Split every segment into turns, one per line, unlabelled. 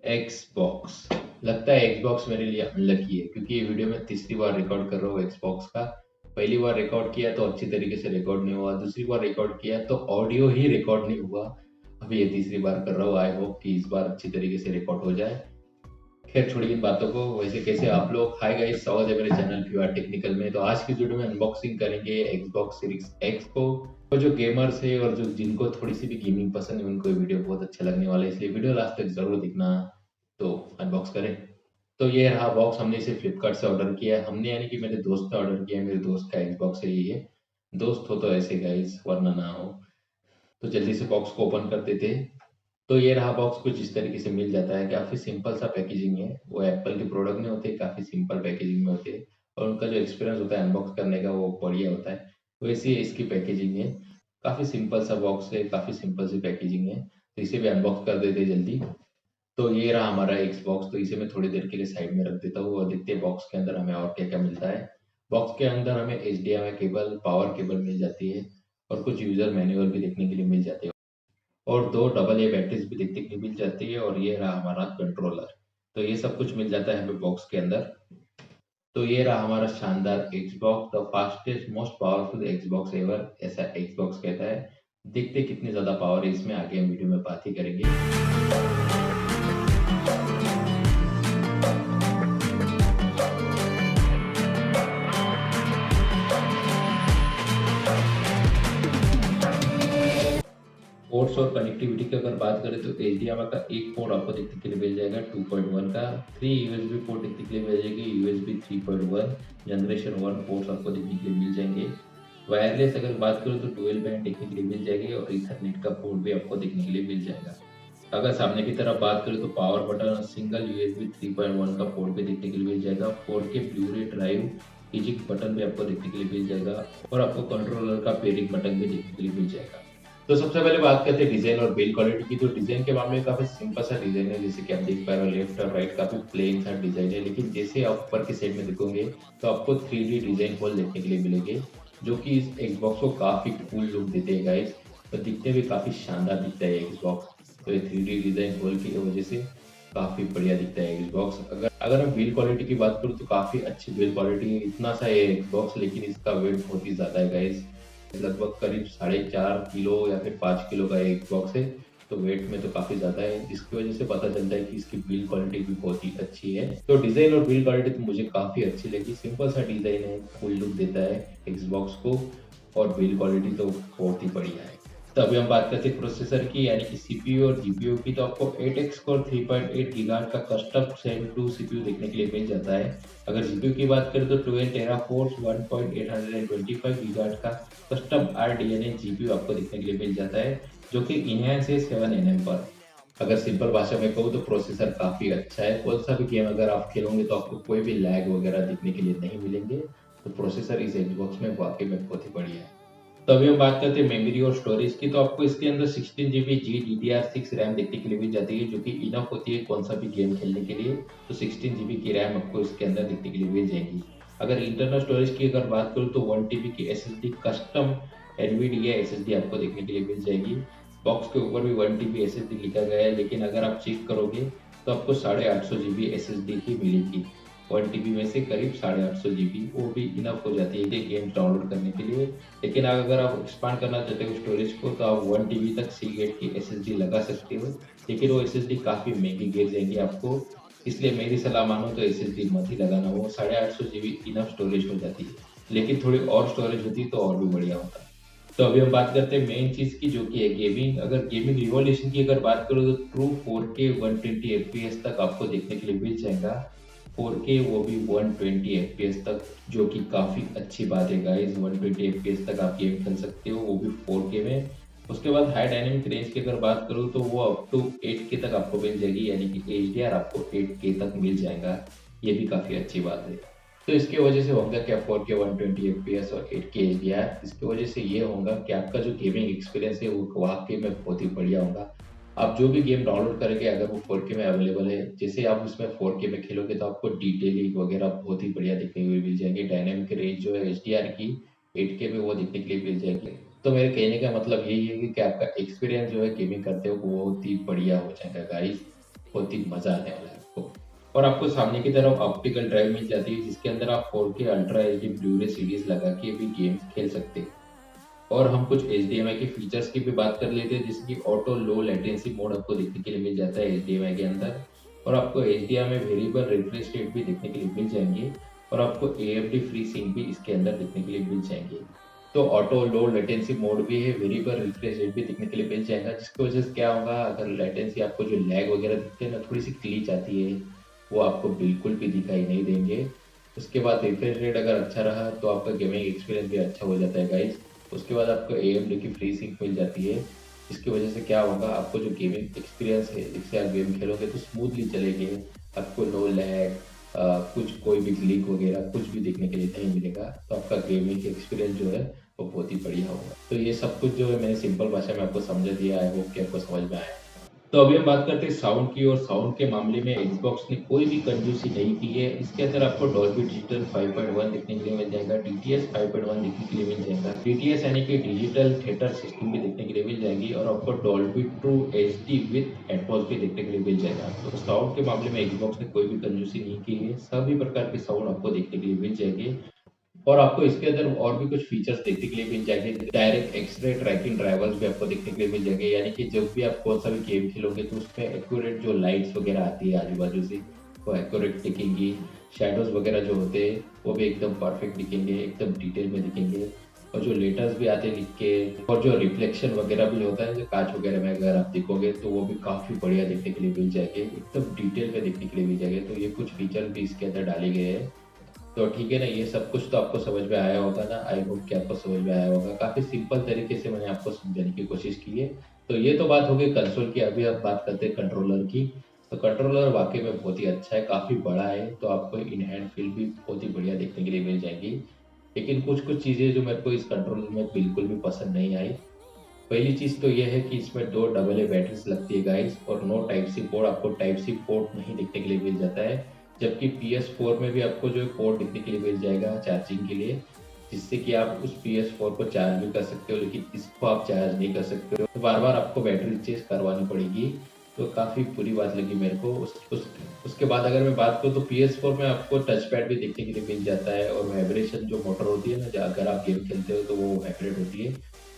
Xbox. लगता है Xbox मेरे लिए अनलकी है क्योंकि ये वीडियो मैं तीसरी बार रिकॉर्ड कर रहा हूँ एक्सबॉक्स का। पहली बार रिकॉर्ड किया तो अच्छी तरीके से रिकॉर्ड नहीं हुआ, दूसरी बार रिकॉर्ड किया तो ऑडियो ही रिकॉर्ड नहीं हुआ। अभी ये तीसरी बार कर रहा हूँ, आई होप कि इस बार अच्छी तरीके से रिकॉर्ड हो जाए। खैर छोड़िए इन बातों को। वैसे कैसे आप लोग? हाय गाइस, स्वागत है मेरे चैनल फ्यूआ टेक्निकल में। तो आज की वीडियो में अनबॉक्सिंग करेंगे एक्सबॉक्स सीरीज एक्स को। तो जो गेमर्स है और जो जिनको थोड़ी सी भी गेमिंग पसंद है उनको ये वीडियो बहुत अच्छा लगने वाला है, इसलिए वीडियो लास्ट तक जरूर देखना। तो अनबॉक्स करें। तो ये रहा बॉक्स। हमने इसे फ्लिपकार्ट से ऑर्डर किया है। हमने यानी कि मेरे दोस्त ने ऑर्डर किया है। मेरे दोस्त का एक्सबॉक्स है ये। दोस्त हो तो ऐसे गाइस, वरना ना हो। तो जल्दी से बॉक्स को ओपन कर देते हैं। तो ये रहा बॉक्स। कुछ इस तरीके से मिल जाता है। काफ़ी सिंपल सा पैकेजिंग है। वो एप्पल के प्रोडक्ट नहीं होते, काफ़ी सिंपल पैकेजिंग में होते हैं। और उनका जो एक्सपीरियंस होता है अनबॉक्स करने का वो बढ़िया होता है। वैसे ही इसकी पैकेजिंग है। काफ़ी सिंपल सा बॉक्स है, काफ़ी सिंपल सी पैकेजिंग है। तो इसे भी अनबॉक्स कर देते हैं जल्दी। तो ये रहा हमारा एक्स बॉक्स। तो इसे मैं थोड़ी देर के लिए साइड में रख देता हूँ और देखते हैं बॉक्स के अंदर हमें और क्या क्या मिलता है। बॉक्स के अंदर हमें HDMI केबल, पावर केबल मिल जाती है और कुछ यूज़र मैनुअल भी देखने के लिए मिल जाते हैं और दो डबल ए बैटरीज भी देखने के लिए मिल जाती है। और ये रहा हमारा कंट्रोलर। तो ये सब कुछ मिल जाता है हमें बॉक्स के अंदर। तो ये रहा हमारा शानदार Xbox, the fastest most powerful Xbox ever, ऐसा एक्सबॉक्स कहता है। देखते कितनी ज़्यादा पावर है इसमें, आगे हम वीडियो में बात ही करेंगे। पोर्ट्स और कनेक्टिविटी की अगर बात करें तो HDMI का एक पोर्ट आपको देखने के लिए मिल जाएगा 2.1 का। 3 USB पोर्ट देखने के लिए मिल जाएगी, USB 3.1 जनरेशन 1 पोर्ट्स आपको देखने के लिए मिल जाएंगे। वायरलेस अगर बात करूँ तो डुअल बैंड देखने के लिए मिल जाएगी और ईथरनेट का पोर्ट भी आपको देखने के लिए मिल जाएगा। अगर सामने की तरफ बात करें तो पावर बटन और सिंगल USB 3.1 का पोर्ट भी देखने के लिए मिल जाएगा। 4K ब्लू-रे ड्राइव इजिक बटन भी आपको देखने के लिए मिल जाएगा और आपको कंट्रोलर का पेयरिंग बटन भी देखने के लिए मिल जाएगा। तो सबसे पहले बात करते हैं डिजाइन और बिल्ड क्वालिटी की। तो डिजाइन के मामले में काफी सिंपल सा डिजाइन है, जैसे कि आप देख पा रहे हो लेफ्ट और राइट काफी प्लेन सा डिजाइन है। लेकिन जैसे आप ऊपर के साइड में देखोगे तो आपको 3D डिजाइन होल देखने के लिए मिलेंगे, जो कि इस एक्सबॉक्स को काफी कूल लुक देते हैं गाइस। तो दिखने में काफी शानदार दिखता है एक्सबॉक्स। तो ये 3D डिजाइन होल की वजह से काफी बढ़िया दिखता है एक्सबॉक्स। अगर मैं बिल्ड क्वालिटी की बात करूँ तो काफी अच्छी बिल्ड क्वालिटी है। इतना सा है एक्सबॉक्स, लेकिन इसका वेट बहुत ही ज्यादा है गाइस। लगभग करीब 4.5 किलो या फिर 5 किलो का एक बॉक्स है। तो वेट में तो काफी ज्यादा है, जिसकी वजह से पता चलता है कि इसकी बिल्ड क्वालिटी भी बहुत ही अच्छी है। तो डिजाइन और बिल्ड क्वालिटी तो मुझे काफी अच्छी लगी। सिंपल सा डिजाइन है, फुल लुक देता है एक्सबॉक्स को और बिल्ड क्वालिटी तो बहुत ही बढ़िया है। तो अभी हम बात करते हैं प्रोसेसर की, यानी कि सीपीयू और जीपीयू की। तो आपको 8x कोर 3.8 गीगाहर्ट्ज का कस्टम सेम 2 सीपीयू देखने के लिए मिल जाता है। अगर जीपीयू की बात करें तो 12 टेराफोर्स 1.825 गीगाहर्ट्ज का कस्टम RDNA जीपीयू आपको देखने के लिए मिल जाता है, जो कि इनहैंस है 7nm पर। अगर सिंपल भाषा में कहूँ तो प्रोसेसर काफ़ी अच्छा है। कौन सा भी गेम अगर आप खेलोगे तो आपको कोई भी लैग वगैरह देखने के लिए नहीं मिलेंगे। तो प्रोसेसर इस एक्सबॉक्स में वाकई में बहुत ही बढ़िया है। तो अभी हम बात करते हैं मेमोरी और स्टोरेज की। तो आपको इसके अंदर 16 GB GDDR6 रैम देखने के लिए मिल जाती है, जो कि इनफ होती है कौन सा भी गेम खेलने के लिए। तो 16 GB की रैम आपको इसके अंदर देखने के लिए मिल जाएगी। अगर इंटरनल स्टोरेज की अगर बात करूँ तो 1 TB की SSD कस्टम NVIDIA SSD आपको देखने के लिए मिल जाएगी। बॉक्स के ऊपर भी 1 TB SSD लिखा गया है, लेकिन अगर आप चेक करोगे तो आपको 850 GB SSD ही मिलेगी। 1 TB में से करीब 850 GB वो भी इनफ हो जाती है गेम डाउनलोड करने के लिए। लेकिन अगर आप एक्सपांड करना चाहते हो स्टोरेज को तो आप 1 TB तक सीगेट की SSD लगा सकते हो, लेकिन वो SSD काफ़ी महंगी गिर जाएंगी आपको। इसलिए मेरी सलाह मानो तो SSD मत ही लगाना, वो 850 GB इनफ स्टोरेज हो जाती है। लेकिन थोड़ी और स्टोरेज होती तो और भी बढ़िया होता। तो अभी हम बात करते हैं मेन चीज़ की, जो कि है गेमिंग। अगर गेमिंग रिवॉल्यूशन की अगर बात करो तो ट्रू 4K 120 FPS तक आपको देखने के लिए मिल जाएगा। 4K वो भी 120 FPS तक, जो कि काफ़ी अच्छी बात है गाइस। 120 FPS तक आप गेम खेल सकते हो, वो भी 4K में। उसके बाद हाई डायनेमिक रेंज की अगर बात करूँ तो वो अप टू 8K तक आपको मिल जाएगी, यानी कि HDR आपको 8K तक मिल जाएगा। ये भी काफ़ी अच्छी बात है। तो इसकी वजह से होगा क्या 4K 120 FPS और 8K HDR, इसकी वजह से ये होगा कि आपका जो गेमिंग एक्सपीरियंस है वो वाकई में बहुत ही बढ़िया होगा। आप जो भी गेम डाउनलोड करेंगे अगर वो 4K में अवेलेबल है, जैसे आप उसमें 4K में खेलोगे तो आपको डिटेलिंग वगैरह बहुत ही बढ़िया दिखने हुए मिल जाएगी। डायनेमिक रेंज जो है HDR की 8K में वो दिखने के लिए मिल जाएगी। तो मेरे कहने का मतलब यही है कि आपका एक्सपीरियंस जो है गेमिंग करते हो वो बहुत ही बढ़िया हो जाएगा गाइस। बहुत ही मजा आने वाला है आपको। और आपको सामने की तरफ ऑप्टिकल ड्राइव मिल जाती है जिसके अंदर आप 4K ultra HD Blu-ray series लगा के भी गेम्स खेल सकते हैं। और हम कुछ HDMI के फीचर्स की भी बात कर लेते हैं, जैसे कि ऑटो लो लेटेंसी मोड आपको देखने के लिए मिल जाता है HDMI के अंदर। और आपको HDMI में वेरिएबल रिफ्रेश रेट भी देखने के लिए मिल जाएंगे। और आपको AMD फ्री सिंक भी इसके अंदर देखने के लिए मिल जाएंगे। तो ऑटो लो लेटेंसी मोड भी है, वेरिएबल रिफ्रेश रेट भी देखने के लिए मिल जाएगा, जिसकी वजह से क्या होगा, अगर लेटेंसी आपको जो लैग वगैरह दिखते हैं ना, थोड़ी सी ग्लिच आती है, वो आपको बिल्कुल भी दिखाई नहीं देंगे। उसके बाद रिफ्रेश रेट अगर अच्छा रहा तो आपका गेमिंग एक्सपीरियंस भी अच्छा हो जाता है गाइस। उसके बाद आपको AMD की फ्री सिंक मिल जाती है, जिसकी वजह से क्या होगा, आपको जो गेमिंग एक्सपीरियंस है, जिससे आप गेम खेलोगे तो स्मूथली चलेंगे, आपको नो लैग कुछ कोई भी क्लिक वगैरह कुछ भी देखने के लिए नहीं मिलेगा। तो आपका गेमिंग एक्सपीरियंस जो है वो बहुत ही बढ़िया होगा। तो ये सब कुछ जो है मैंने सिंपल भाषा में आपको समझा दिया, आई होप कि आपको समझ में आया। तो अभी हम बात करते हैं साउंड की, और साउंड के मामले में Xbox ने कोई भी कंजूसी नहीं की है। इसके अंदर आपको डॉल्बी डिजिटल 5.1 देखने के लिए मिल जाएगा, DTS 5.1 देखने के लिए मिल जाएगा, DTS यानी कि डिजिटल थिएटर सिस्टम भी देखने के लिए मिल जाएगी, और आपको Dolby true HD with Atmos भी देखने के लिए मिल जाएगा। तो साउंड के मामले में Xbox ने कोई भी कंजूसी नहीं की है, सभी प्रकार के साउंड आपको देखने के लिए मिल जाएंगे। और आपको इसके अंदर और भी कुछ फीचर्स देखने के लिए मिल जाएंगे, डायरेक्ट एक्सरे ट्रैकिंग ड्राइवर्स भी आपको देखने के लिए मिल जाएंगे, यानी कि जब भी आप कौन सा भी गेम खेलोगे तो उसमें एक्यूरेट जो लाइट्स वगैरह आती है आजू बाजू से, वो एक्यूरेट दिखेंगी। शैडोज वगैरह जो होते हैं वो भी एकदम परफेक्ट दिखेंगे, एकदम डिटेल में दिखेंगे। और जो लेटर्स भी आते हैं लिख के, और जो रिफ्लेक्शन वगैरह भी होता है जो कांच वगैरह में अगर आप देखोगे तो वो भी काफी बढ़िया देखने के लिए मिल जाएंगे, एकदम डिटेल में देखने के लिए मिल जाएंगे। तो ये कुछ फीचर भी इसके अंदर डाले गए हैं। तो ठीक है ना, ये सब कुछ तो आपको समझ में आया होगा ना, आई होप कि आपको समझ में आया होगा। काफी सिंपल तरीके से मैंने आपको समझाने की कोशिश की है। तो ये तो बात हो गई कंसोल की, अभी आप बात करते हैं कंट्रोलर की। तो कंट्रोलर वाकई में बहुत ही अच्छा है, काफी बड़ा है, तो आपको इन हैंड फील भी बहुत ही बढ़िया देखने के लिए मिल जाएगी। लेकिन कुछ कुछ चीजें जो मेरे को इस कंट्रोलर में बिल्कुल भी पसंद नहीं आई। पहली चीज तो ये है कि इसमें 2 AA बैटरीज लगती है गाइस, और नो टाइप सी पोर्ट, आपको टाइप सी पोर्ट नहीं देखने के लिए मिल जाता है। जबकि PS4 में भी आपको जो है पोर्ट देखने के लिए मिल जाएगा चार्जिंग के लिए, जिससे कि आप उस PS4 को चार्ज भी कर सकते हो, लेकिन इसको आप चार्ज नहीं कर सकते हो, तो बार बार आपको बैटरी चेंज करवानी पड़ेगी। तो काफ़ी बुरी बात लगी मेरे को। उसके बाद अगर मैं बात करूँ तो PS4 में आपको टच पैड भी देखने के लिए मिल जाता है, और वाइब्रेशन जो मोटर होती है ना, अगर आप गेम खेलते हो तो वो वाइब्रेट होती है,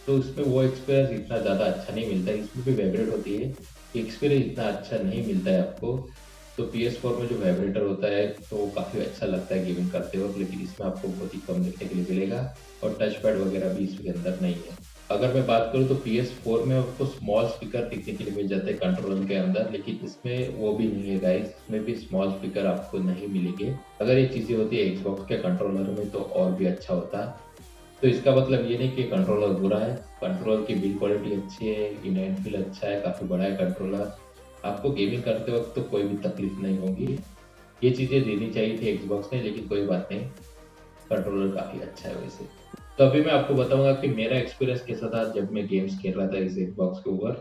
तो उसमें वो एक्सपीरियंस इतना ज़्यादा अच्छा नहीं मिलता है। इसमें भी वाइब्रेट होती है, एक्सपीरियंस इतना अच्छा नहीं मिलता है आपको। तो PS4 में जो वाइब्रेटर होता है तो वो काफ़ी अच्छा लगता है गेमिंग करते वक्त, लेकिन इसमें आपको बहुत ही कम देखने के लिए मिलेगा, और टच पैड वगैरह भी इसके अंदर नहीं है। अगर मैं बात करूँ तो PS4 में आपको स्मॉल स्पीकर देखने के लिए मिल जाते हैं कंट्रोलर के अंदर, लेकिन इसमें वो भी नहीं है गाइस, इसमें भी स्मॉल स्पीकर आपको नहीं मिलेंगे। अगर ये चीज़ें होती है Xbox के कंट्रोलर में तो और भी अच्छा होता। तो इसका मतलब ये नहीं कि कंट्रोलर बुरा है, कंट्रोलर की बिल्ड क्वालिटी अच्छी है, इन हैंड फील अच्छा है, काफ़ी बड़ा है कंट्रोलर, आपको गेमिंग करते वक्त तो कोई भी तकलीफ नहीं होगी। ये चीज़ें देनी चाहिए थी Xbox ने, लेकिन कोई बात नहीं, कंट्रोलर काफ़ी अच्छा है वैसे। तो अभी मैं आपको बताऊंगा कि मेरा एक्सपीरियंस कैसा था जब मैं गेम्स खेल रहा था इस Xbox के ऊपर।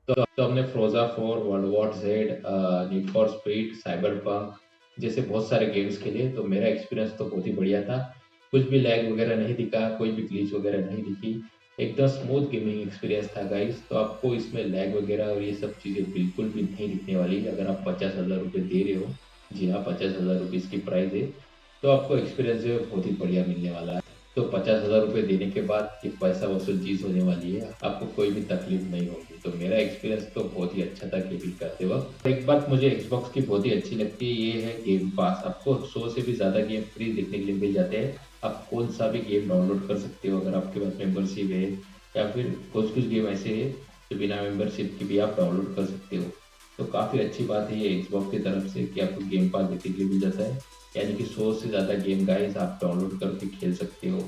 तो हमने फ्रोजा 4, world war Z, need for speed, cyberpunk जैसे बहुत सारे गेम्स खेले। तो मेरा एक्सपीरियंस तो बहुत ही बढ़िया था, कुछ भी लैग वगैरह नहीं दिखा, कोई भी ग्लिच वगैरह नहीं दिखी, एकदम स्मूथ गेमिंग एक्सपीरियंस था गाइस। तो आपको इसमें लैग वगैरह और ये सब चीज़ें बिल्कुल भी नहीं दिखने वाली। अगर आप 50,000 रुपये दे रहे हो, जी हाँ 50,000 रुपये इसकी प्राइस है, तो आपको एक्सपीरियंस जो है बहुत ही बढ़िया मिलने वाला है। तो 50,000 रुपये देने के बाद एक पैसा वसूल चीज़ होने वाली है, आपको कोई भी तकलीफ नहीं होगी। तो मेरा एक्सपीरियंस तो बहुत ही अच्छा था गेमिंग करते वक्त। एक बात मुझे Xbox की बहुत ही अच्छी लगती है, ये है गेम पास। आपको 100 से भी ज़्यादा गेम फ्री देखने के लिए मिल जाते हैं, आप कौन सा भी गेम डाउनलोड कर सकते हो अगर आपके पास मेंबरशिप है, या फिर कुछ कुछ गेम ऐसे है जो बिना मेंबरशिप के भी आप डाउनलोड कर सकते हो। तो काफ़ी अच्छी बात है ये Xbox की तरफ से कि आपको गेम पास देखने के लिए मिल जाता है, यानी कि 100 से ज़्यादा गेम गाइस आप डाउनलोड करके खेल सकते हो।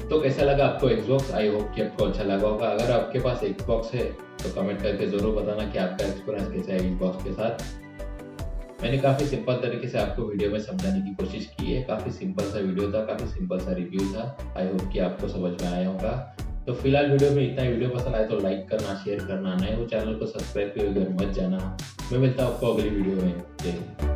तो कैसा लगा आपको Xbox? आई होप कि आपको अच्छा लगा होगा। अगर आपके पास Xbox है तो कमेंट करके ज़रूर बताना कि आपका एक्सपीरियंस कैसा है Xbox के साथ। मैंने काफ़ी सिंपल तरीके से आपको वीडियो में समझाने की कोशिश की है, काफ़ी सिंपल सा वीडियो था, काफ़ी सिंपल सा रिव्यू था। आई होप कि आपको समझ में आया होगा। तो फिलहाल वीडियो में इतना ही। वीडियो पसंद आए तो लाइक करना, शेयर करना, नए हो चैनल को सब्सक्राइब किए बगैर मत जाना। मैं मिलता हूँ आपको अगली वीडियो में। जय हिंद।